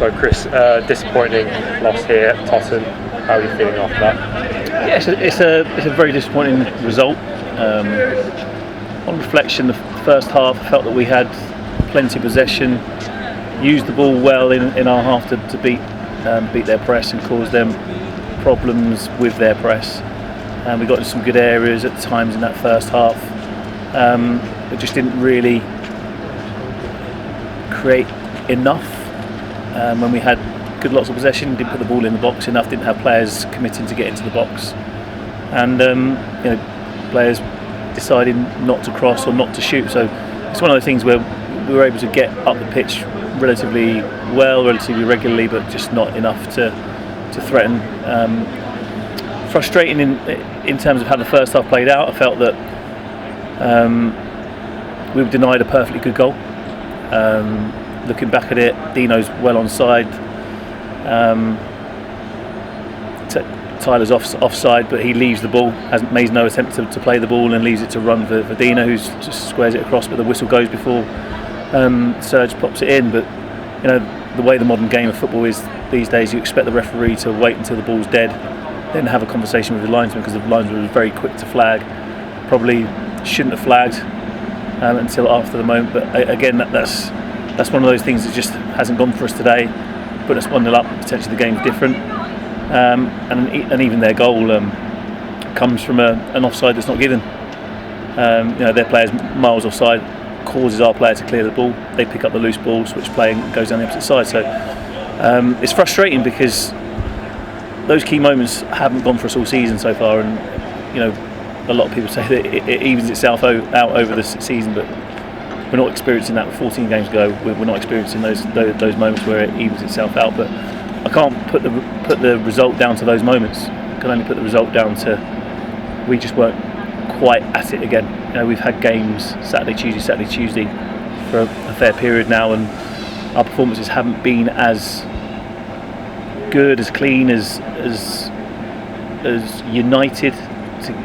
So Chris, disappointing loss here at Totton. How are you feeling after that? Yeah, it's a very disappointing result. On reflection, the first half, I felt that we had plenty of possession, used the ball well in our half to beat their press and cause them problems with their press. We got into some good areas at times in that first half, but just didn't really create enough when we had good lots of possession. Didn't put the ball in the box enough. Didn't have players committing to get into the box, and players deciding not to cross or not to shoot. So it's one of those things where we were able to get up the pitch relatively well, relatively regularly, but just not enough to threaten. Frustrating in terms of how the first half played out. I felt that we were denied a perfectly good goal. Looking back at it, Dino's well onside. Tyler's offside, but he leaves the ball, makes no attempt to play the ball and leaves it to run for Dino, who just squares it across, but the whistle goes before Serge pops it in. But the way the modern game of football is these days, you expect the referee to wait until the ball's dead, then have a conversation with the linesman, because the linesman was very quick to flag. Probably shouldn't have flagged until after the moment, but again, that's one of those things that just hasn't gone for us today. Put us 1-0 up, potentially the game's different, and even their goal comes from an offside that's not given. Their player's miles offside, causes our player to clear the ball. They pick up the loose ball, switch play, and goes down the opposite side. So it's frustrating because those key moments haven't gone for us all season so far, and a lot of people say that it evens itself out over the season, but we're not experiencing that. 14 games ago, we're not experiencing those moments where it evens itself out. But I can't put the result down to those moments. I can only put the result down to we just weren't quite at it again. We've had games Saturday, Tuesday for a fair period now, and our performances haven't been as good, as clean, as united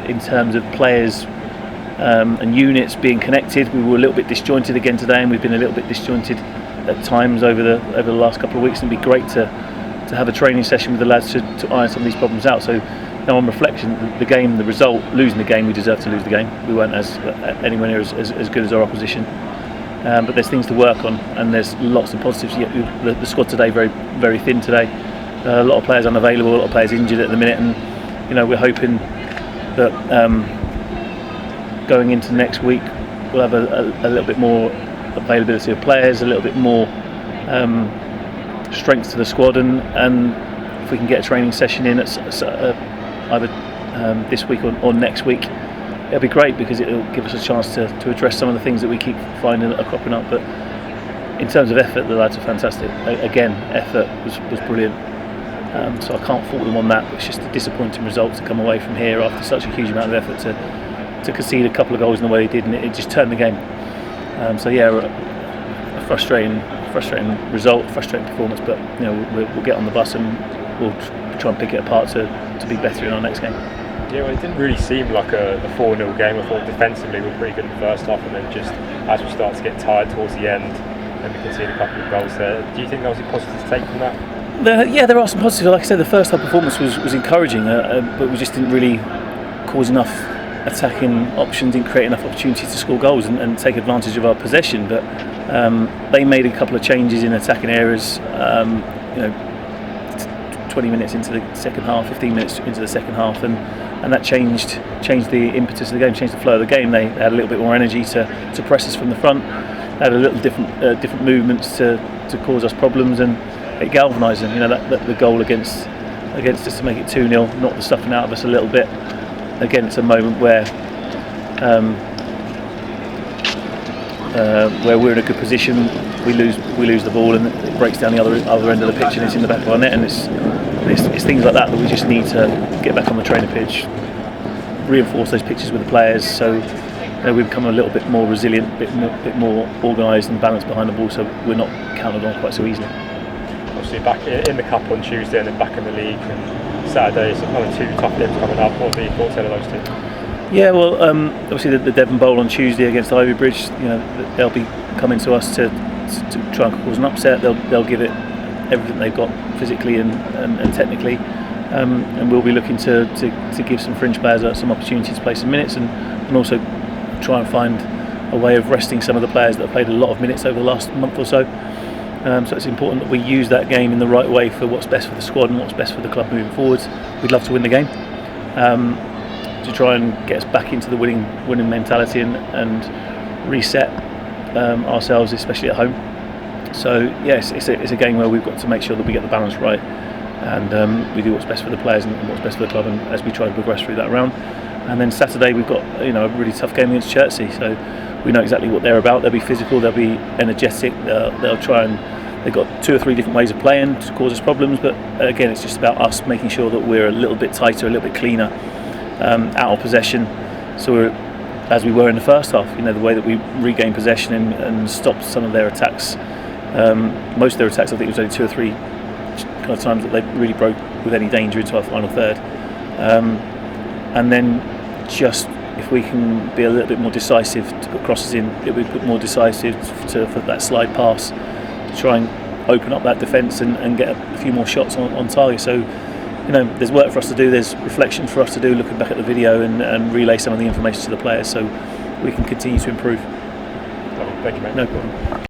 in terms of players and units being connected. We were a little bit disjointed again today, and we've been a little bit disjointed at times over the last couple of weeks. And it'd be great to have a training session with the lads to iron some of these problems out. So now, on reflection, the result, losing the game, we deserved to lose the game. We weren't anywhere near as good as our opposition. But there's things to work on, and there's lots of positives. The squad today very, very thin today. A lot of players unavailable, a lot of players injured at the minute, and we're hoping that going into next week we'll have a little bit more availability of players, a little bit more strength to the squad, and if we can get a training session in at either this week or next week, it'll be great, because it'll give us a chance to address some of the things that we keep finding that are cropping up. But in terms of effort, the lads are fantastic. Again, effort was brilliant. So I can't fault them on that. It's just a disappointing result to come away from here after such a huge amount of effort to concede a couple of goals in the way they did, and it just turned the game. So yeah, a frustrating result, frustrating performance. But we'll get on the bus and we'll try and pick it apart to be better in our next game. Yeah, well, it didn't really seem like a 4-0 game. I thought defensively we were pretty good in the first half, and then just as we start to get tired towards the end, and we conceded a couple of goals there. Do you think that was a positive to take from that? There are some positives. Like I said, the first half performance was encouraging, but we just didn't really cause enough attacking options, didn't create enough opportunities to score goals and take advantage of our possession. But they made a couple of changes in attacking areas. 20 minutes into the second half, 15 minutes into the second half, and that changed the impetus of the game, changed the flow of the game. They had a little bit more energy to press us from the front. They had a little different movements to cause us problems, and it galvanised them. That the goal against us to make it 2-0, knocked the stuffing out of us a little bit. Again, it's a moment where we're in a good position. We lose the ball, and it breaks down the other end of the pitch, and it's in the back of our net. And it's things like that we just need to get back on the training pitch, reinforce those pitches with the players, so we become a little bit more resilient, a bit more organised and balanced behind the ball, so we're not counted on quite so easily. Obviously back in the Cup on Tuesday and then back in the league and Saturday, so kind of two tough games coming up. What are your thoughts on those two? Yeah, well, obviously the Devon Bowl on Tuesday against Ivy Bridge, they'll be coming to us to try and cause an upset. They'll give it everything they've got physically and technically, and we'll be looking to give some fringe players some opportunities to play some minutes, and also try and find a way of resting some of the players that have played a lot of minutes over the last month or so. So it's important that we use that game in the right way for what's best for the squad and what's best for the club moving forwards. We'd love to win the game, to try and get us back into the winning mentality and reset ourselves, especially at home. So yes, it's a game where we've got to make sure that we get the balance right, and we do what's best for the players and what's best for the club, and as we try to progress through that round. And then Saturday we've got a really tough game against Chertsey, so we know exactly what they're about. They'll be physical, they'll be energetic, they'll try and they've got 2 or 3 different ways of playing to cause us problems, but again it's just about us making sure that we're a little bit tighter, a little bit cleaner out of possession, so we're as we were in the first half. The way that we regained possession and stopped some of their attacks. Most of their attacks, I think it was only 2 or 3 kind of times that they really broke with any danger into our final third. And then just if we can be a little bit more decisive to put crosses in, it would be more decisive for that slide pass, to try and open up that defence and get a few more shots on target. So there's work for us to do, there's reflection for us to do, looking back at the video and relay some of the information to the players so we can continue to improve. Thank you, mate. No problem.